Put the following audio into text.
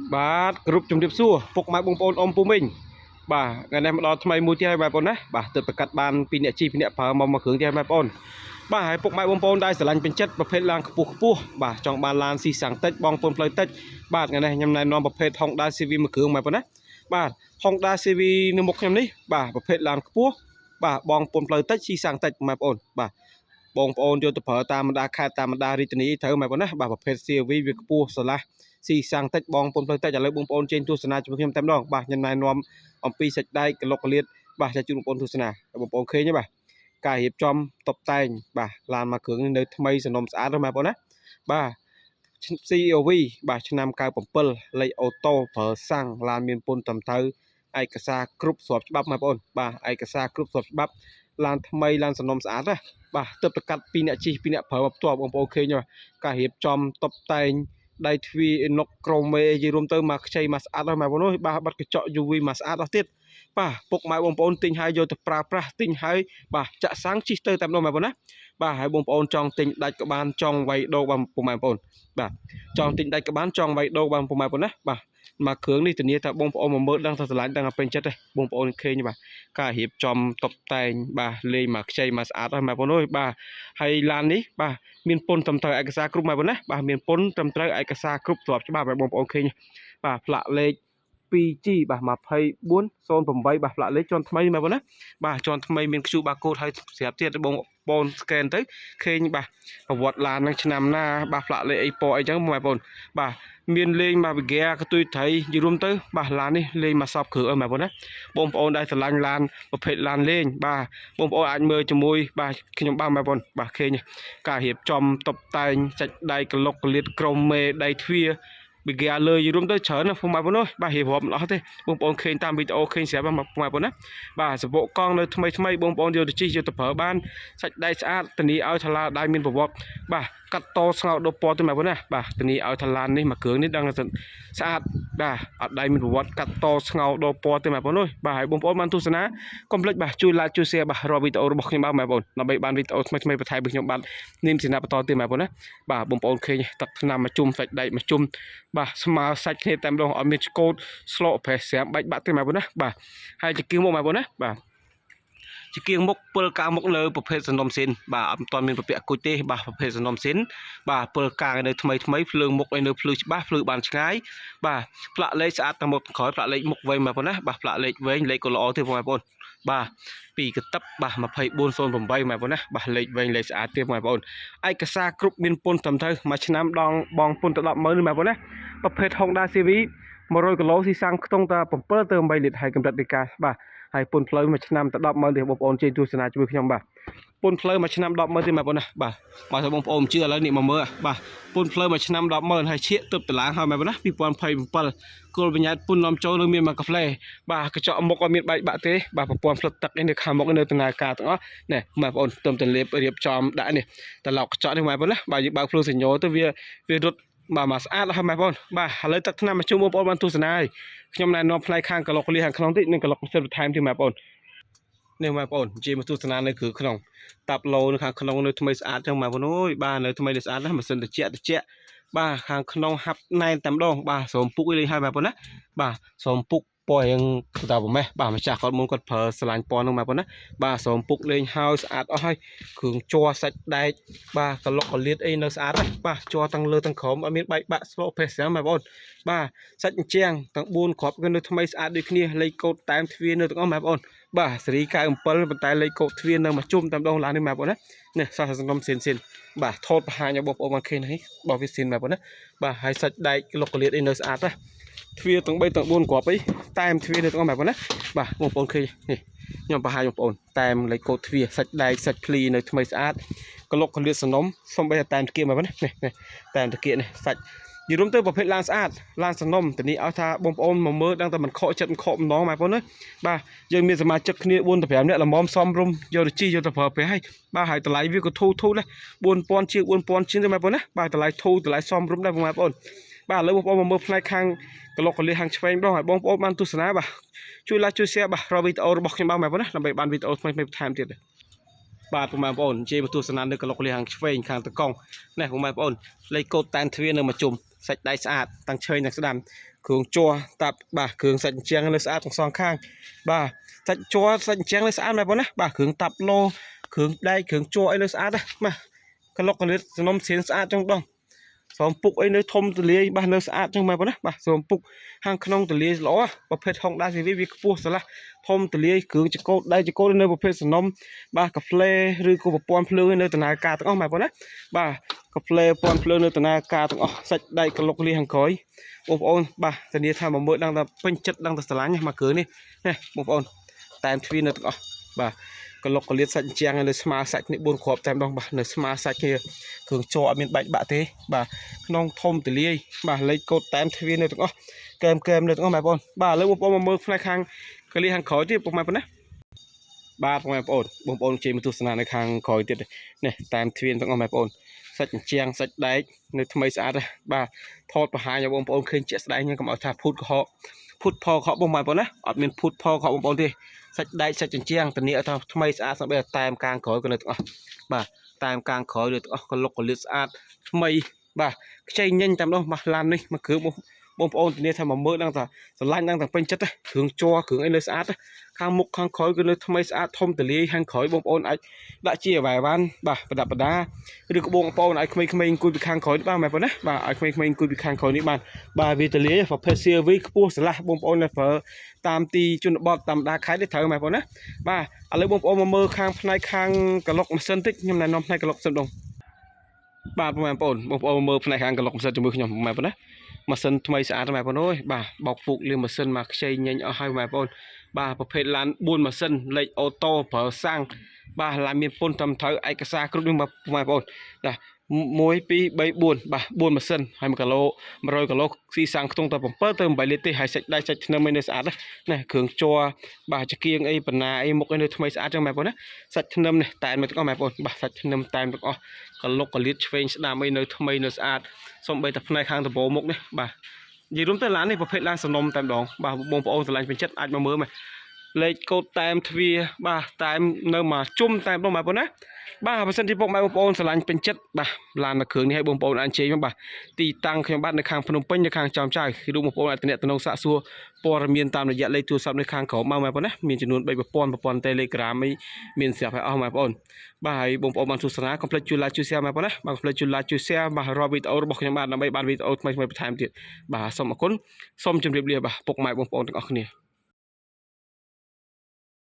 បាទគ្រប់ជំរាបសួរពុកម៉ែបងប្អូនអ៊ំពូមីងបាទថ្ងៃនេះមកដល់ថ្មីមួយទៀតហើយបងប្អូនណាបាទទើបប្រកាសបានពីអ្នកជីពីអ្នកប្រើមកគ្រឿងទៀតហើយបងប្អូនបាទហើយពុកម៉ែបងប្អូនដែលស្រឡាញ់ពេញចិត្តប្រភេទឡានខ្ពស់បាទចង់បានឡានស៊ីសាំងតិចបងប្អូនផ្លូវតិចបាទថ្ងៃនេះខ្ញុំណែនាំប្រភេទ Honda CV មួយគ្រឿងបងប្អូនណាបាទ Honda CV នៅមុខខ្ញុំនេះបាទប្រភេទឡានខ្ពស់បាទបងប្អូនផ្លូវតិចស៊ីសាំងតិចបងប្អូនបាទបងប្អូនយកទៅប្រើតាមបណ្ដាខេត្តតាមបណ្ដារាជធានីត្រូវបងប្អូនណាបាទប្រភេទ CV វាខ្ពស់ស្រឡះស៊ីសាំងតិចបងប្អូនផ្លូវតិចឥឡូវបងប្អូនចេញទស្សនាជាមួយខ្ញុំតែម្ដងបាទខ្ញុំណែនាំអំពីសាច់ដែកកលុកកលៀតបាទចាជូនបងប្អូនទស្សនាបងប្អូនឃើញទេបាទការរៀបចំតុបតែងបាទឡានមួយគ្រឿងនៅថ្មីសំណុំស្អាតបងប្អូនណាបាទ COV បាទឆ្នាំ97លេខអូតូប្រើសាំងឡានមានពន្ធត្រឹមត្រូវឯកសារគ្រប់ស្របច្បាប់បងប្អូនបាទឯកសារគ្រប់ស្របច្បាប់ឡានថ្មីឡានសំណុំស្អាតណាបាទទើបប្រកាសពីអ្នកជិះពីអ្នកប្រើមកផ្ទាល់បងប្អូនឃើញទេការរៀបចំតុបតែងដៃទ្វារអេណុកក្រមេនិយាយរួមទៅមកខ្ចីមកស្អាតហើយបងប្អូនអើយបាទបាត់កញ្ចក់ UV មកស្អាតអស់ទៀតបាទពុកម៉ែបងប្អូនទិញហើយយកទៅប្រើប្រាស់ទិញហើយបាទចាក់សាំងជិះទៅតែម្ដងបងប្អូនណាបាទហើយបងប្អូនចង់ទិញដាច់ក៏បានចង់វាយដូរបងប្អូនបាទចង់ទិញដាច់ក៏បានចង់វាយដូរបងប្អូនណាបាទមកគ្រឿងនេះធានាថាបងប្អូនមកមើលដឹងថាស្រឡាញ់ដឹងតែពេញចិត្តទេបងប្អូនឃើញបាទការរៀបចំតុបតែងបាទលេងមកខ្ចីមកស្អាតហើយបងប្អូនអើយបាទហើយឡាននេះបាទមានពន្ធត្រឹមត្រូវឯកសារគ្រប់បងប្អូនណាបាទមានពន្ធត្រឹមត្រូវឯកសារគ្រប់ស្របច្បាប់ហើយបងប្អូនឃើញបាទផ្លាកលេខ 2G បាទ2408បាទផ្លាកលេខជាន់ថ្មីបងប្អូនណាបាទជាន់ថ្មីមាន Q barcode ហើយស្រាប់ទៀតបងប្អូន scan ទៅឃើញបាទប្រវត្តិឡាននឹងឆ្នាំណាបាទផ្លាកលេខអីពណ៌អីចឹងបងប្អូនបាទមានលេងមកវិហ្គាកទុយត្រីនិយាយរួមទៅបាទឡាននេះលេងមកសពគ្រឿងអីបងប្អូនណាបងប្អូនដែលស្រឡាញ់ឡានប្រភេទឡានលេងបាទបងប្អូនអាចមើលជាមួយបាទខ្ញុំបងប្អូនបាទឃើញការរៀបចំតុបតែងសាច់ដៃក្លុកក្លៀតក្រមមេដៃទ្វារវិហ្គាលើយរួមទៅច្រើនណាបងប្អូនបាទរៀបរាប់មិនអស់ទេបងប្អូនឃើញតាមវីដេអូឃើញស្រាប់បងប្អូនណាបាទសបុកកង់នៅថ្មីបងប្អូនយកទៅជិះយកទៅប្រើបានសាច់ដៃស្អាតធានាឲ្យថ្លាដៃមានប្រវត្តិបាទកាត់តស្ងោដោពណ៌ទៅបងប្អូនណាបាទធានាឲ្យថ្លានេះមួយគ្រឿងនេះដឹងថាស្អាតបាទអត់ដៃមានប្រវត្តិកាត់តស្ងោដោពណ៌ទៅបងប្អូនបាទហើយបងប្អូនបានទស្សនាកុំភ្លេចបាទជួយ like ជួយ share បាទរកវីដេអូរបស់ខ្ញុំបងប្អូនដើម្បីបានវីដេអូថ្មីបន្ថែមពីខ្ញុំបាទនាមសេនាបន្តទៀតបងប្អូនណាបាទបងប្អូនឃើញទឹកថ្នាំមកជុំសាច់ដៃមកជុំបាទស្មើសាច់គ្នាតែម្ដងអត់មានឆ្កូតស្លោកប្រេះស្រាមបែកបាក់ទេបងប្អូនណាបាទហើយជាគៀងមុខបងប្អូនណាបាទជាគៀងមុខពិលកាងមុខលើប្រភេទសំណុំស៊ីនបាទអត់ទាន់មានប្រពាក់គុជទេបាទប្រភេទសំណុំស៊ីនបាទពិលកាងនៅថ្មីភ្លើងមុខឲ្យនៅភ្លឺច្បាស់ភ្លឺបានឆ្ងាយបាទផ្លាកលេខស្អាតតាមមុខក្រោយផ្លាកលេខមុខវែងបងប្អូនណាបាទផ្លាកលេខវែងលេខក៏ល្អទេបងប្អូនបាទពីកតឹបបាទ2408បងប្អូនណាបាទលេខវែងលេខស្អាតទេបងប្អូនឯកសារគ្រប់មានពន្ធត្រឹមត្រូវមួយឆ្នាំដងបងពន្ធទៅ100000បងប្អូនណាប្រភេទ Honda CV 100គីឡូស៊ីសាំងខ្ទង់តែ7ទៅ8លីត្រហើយកម្រិតនៃការបាទហើយពន្ធផ្លូវមួយឆ្នាំតែ100000ទេបងប្អូនជិះទស្សនាជាមួយខ្ញុំបាទពន្ធផ្លូវមួយឆ្នាំ100000ទេបងប្អូនណាបាទបើបងប្អូនជឿឥឡូវនេះមកមើលបាទពន្ធផ្លូវមួយឆ្នាំ100000ហើយឈៀកទឹកតឡាងហើយបងប្អូនណា2027គោលវិញ្ញាតពន្ធនាំចូលនៅមានមកកាហ្វេបាទកញ្ចក់មុខអត់មានបែកបាក់ទេបាទប្រព័ន្ធផ្លិតទឹកនេះនៅខាងមុខនៅដំណើរការទាំងអស់នេះបងប្អូនទៅទលាបរៀបចំដាក់នេះត្រឡប់កញ្ចក់នេះបងប្អូនណាបាទយើងបើកភ្លើងសញ្ញោទៅវារត់បាទមកស្អាតហើយបងប្អូនបាទឥឡូវទឹកថ្នាំមកជុំបងប្អូនបានទស្សនាហើយខ្ញុំណែនាំផ្នែកខាងក្លុកក្លៀខាងក្នុងតិចនិងក្លុកផ្សិតបន្ថែមទៀតបងប្អូននេះបងប្អូនជិះមកទស្សនានៅគ្រឿងក្នុងតាប់ឡូនៅខាងក្នុងនៅថ្មីស្អាតចឹងបងប្អូនអើយបាទនៅថ្មីស្អាតណាស់ម៉ាស៊ីនត្រជាក់បាទខាងក្នុងហាប់ណែនតែម្ដងបាទសូមពុកលេងឲ្យបងប្អូនណាបាទសូមពុកពណ៌រៀងតើប្រមេះបាទម្ចាស់គាត់មុនគាត់ប្រើស្រឡាញ់ពណ៌នោះបងប្អូនណាបាទសូមពុកលេងហើយស្អាតអស់ហើយគ្រឿងជ័រសាច់ដែកបាទក្លុកក្លៀតអីនៅស្អាតណាស់បាទជ័រទាំងលើទាំងក្រោមអត់មានបែកបាក់ស្លកភេសស្រាំបងប្អូនបាទសាច់អញ្ចាំងទាំង4គ្រាប់គឺនៅថ្មីស្អាតដូចគ្នាលេខកូដតែមទ្វារនៅទាំងអស់បងប្អូនបាទសេរី97ប៉ុន្តែលេខកូដទ្វារនៅមកជុំតែម្ដងឡាននេះបងប្អូនណានេះសាសសង្គមស៊ីនបាទថតបង្ហាញឲ្យបងប្អូនបានឃើញនេះបងវាស៊ីនបងប្អូនណាបាទហើយសាច់ដែកក្លុកក្លៀតអីនៅស្អាតណាទ្វារទាំង3ទាំង4គ្រាប់អីតែមទ្វារនៅទាំងអស់បងប្អូនណាបាទបងប្អូនឃើញនេះខ្ញុំបង្ហាញបងប្អូនតែមលេខកូដទ្វារសាច់ដែកសាច់ភ្លីនៅថ្មីស្អាតក្លុកក្លៀតសំណុំសំបីតែតែមតាគៀបងប្អូនណានេះតែមតាគៀនេះសាច់និយាយរួមទៅប្រភេទឡានស្អាតឡានសំណុំតានេះឲ្យថាបងប្អូនមកមើលដឹងតែមិនខកចិត្តមិនខកម្ដងបងប្អូនណាបាទយើងមានសមាជិកគ្នា4ទៅ5នាក់ល្មមសំរុំយកទៅជិះយកទៅប្រើប្រាស់ហើយបាទហើយតម្លៃវាក៏ធូរដែរ4000ជាង4000ជាងទៅបងប្អូនណាបាទតម្លៃធូរតម្លៃសំរុំដែរបងប្អូនបាទឥឡូវបងប្អូនមកមើលផ្នែកខាងក្លុកក្លៀខាងឆ្វេងបងឲ្យបងប្អូនបានទស្សនាបាទជួយ like ជួយ share បាទរកវីដេអូរបស់ខ្ញុំបងប្អូនណាដើម្បីបានវីដេអូថ្មីបន្ថែមទៀតបាទបងប្អូនជិះមកទស្សនានៅក្លុកក្លៀខាងឆ្វេងខាងតកង់នេះបងប្អូនលេខកូដតែនទ្វារនៅមកជុំ សាច់ដៃស្អាតតាំងឆ្វេងទាំងស្ដាំគ្រឿងជ័រតាប់បាទគ្រឿងសាច់ជាងលើស្អាតទាំងសងខាងបាទសាច់ជ័រសាច់ជាងលើស្អាតមែនបងណាបាទគ្រឿងតាប់ឡូគ្រឿងដែកគ្រឿងជ័រអីលើស្អាតណាបាទកលុកកលិតសំណុំស្រៀងស្អាតចឹងដងសូមពុកអីនៅធំទលាយបាទនៅស្អាតចឹងមែនបងណាបាទសូមពុកខាងក្នុងទលាយល្អប្រភេទ Honda CV វាខ្ពស់ស្រឡះធំទលាយគ្រឿងចកោតដៃចកោតនៅប្រភេទសំណុំបាទកាហ្វេឬក៏ប្រព័ន្ធភ្លើងនៅដំណើរការទាំងអស់មែនបងណាបាទកាហ្វេប្រព័ន្ធភ្លើងនៅដំណើរការទាំងអស់សាច់ដៃកលុកលាខាងក្រោយបងប្អូនបាទធានាថាមកមើលដឹងថាពេញចិត្តដឹងថាស្រឡាញ់មកគ្រឿងនេះណាបងប្អូនតែមទ្វារនៅទាំងអស់បាទកលុកកលៀតសាច់ជាងនៅស្មាសាច់នេះ4គ្រាប់តែម្ដងបាទនៅស្មាសាច់គ្នាគ្រឿងជ័រអត់មានបែកបាក់ទេបាទក្នុងធំទលាយបាទលេខកូដតែមទ្វារនៅទាំងអស់កែមនៅទាំងអស់បងប្អូនបាទឥឡូវបងប្អូនមកមើលផ្នែកខាងកលៀខាងក្រោយទៀតពុកម៉ែប៉ុណ្ណាបាទបងប្អូនជិះមកទស្សនានៅខាងក្រោយទៀតនេះតែមទ្វារទាំងអស់បងប្អូនសាច់ជាងសាច់ដែកនៅថ្មីស្អាតបាទថតបង្ហាញឲ្យបងប្អូនឃើញជាក់ស្ដែងហ្នឹងកុំឲ្យថាភូតកុហកភូតផលកុហកបងប្អូនណាអត់មានភូតផលកុហកបងប្អូនទេសាច់ដែកសាច់ជាងធានាឲ្យថាថ្មីស្អាតស្អាតតែមកាងក្រោយក៏នៅទាំងអស់បាទតែមកាងក្រោយនៅទាំងអស់កលុកកលៀតស្អាតថ្មីបាទខ្ចីញញតែម្ដងបាទឡាននេះមកគ្រឿងបងប្អូនធានាថាមកមើលដឹងថាស្រឡាញ់ដឹងតែពេញចិត្តគ្រឿងជ័រគ្រឿងអីនៅស្អាតខាងមុខខាងក្រោយគឺនៅថ្មីស្អាតធំទលាយខាងក្រោយបងប្អូនអាចដាក់ជាវ៉ែវ៉ាន់បាទប្រដាប់ប្រដាឬក៏បងប្អូនឲ្យក្មេងៗអង្គុយពីខាងក្រោយបានមែនប៉ុណ្ណាបាទឲ្យក្មេងៗអង្គុយពីខាងក្រោយនេះបានបាទវាទលាយប្រភេទ CRV ខ្ពស់ស្រឡះបងប្អូនដែលប្រើតាមទីជនបទតាមដាខេត្តនេះត្រូវមែនប៉ុណ្ណាបាទឥឡូវបងប្អូនមកមើលខាងផ្នែកខាងកឡុកម៉ាស៊ីនតិចខ្ញុំណែនាំផ្នែកកឡុកសិនដងបាទបងប្អូនមើលផ្នែកខាងកឡុកម៉ាស៊ីនជាមួយខ្ញុំមែនប៉ុណ្ណាម៉ាស៊ីនថ្មីស្អាតមែនបងប្អូនអើយបាទបោកពុកលាងម៉ាស៊ីនមកខ្ចីញញអស់ហើយបងប្អូនបាទប្រភេទឡាន4ម៉ាស៊ីនលេខអូតូប្រើសាំងបាទឡានមានពុនត្រឹមត្រូវឯកសារគ្រប់នេះបងប្អូនចា1 2 3 4បាទ4ម៉ាស៊ីនហើយ1គីឡូ100គីឡូស៊ីសាំងខ្ទង់តែ7ទៅ8លីត្រទេហើយសាច់ដៃសាច់ធ្នឹមឯនៅស្អាតណាគ្រឿងជ័របាទចង្គៀងអីបណ្ណាអីមុខឯនៅថ្មីស្អាតចឹងបងប្អូនណាសាច់ធ្នឹមនេះតែមកទាំងអស់បងប្អូនបាទសាច់ធ្នឹមតែទាំងអស់កលុកកលៀតឆ្វេងស្ដាំអីនៅថ្មីនៅស្អាតសូម្បីតែផ្នែកខាងដំបូងមុខនេះបាទនិយាយរួមទៅឡាននេះប្រភេទឡានសំណុំតែម្ដងបាទបងប្អូនស្រឡាញ់ពេញចិត្តអាចមកមើលមកលេខកូដតែមទ្វារបាទតែមនៅមកជុំតែម្ដងបងប្អូនណាបាទបើសិនជាពុកម៉ែបងប្អូនស្រឡាញ់ពេញចិត្តបាទឡានមួយគ្រឿងនេះឲ្យបងប្អូនអាចជិះមកបាទទីតាំងខ្ញុំបាទនៅខាងភ្នំពេញនៅខាងចំចៅគឺលោកបងប្អូនអាចតំណងសាកសួរព័ត៌មានតាមរយៈលេខទូរស័ព្ទនៅខាងក្រោមមកបងប្អូនណាមានចំនួន3ប្រព័ន្ធ Telegram មានស្រាប់ឲ្យអស់បងប្អូនបាទហើយបងប្អូនបានទស្សនាកុំភ្លេចជួយ like ជួយ share បងប្អូនណាបាទកុំភ្លេចជួយ like ជួយ share បាទរាល់វីដេអូរបស់ខ្ញុំបាទដើម្បីបានវីដេអូថ្មីបន្ថែមទៀតបាទសូមអរគុណសូមជម្រាបលាបាទពុកម៉ែបងប្អូនទាំងអស់គ្នា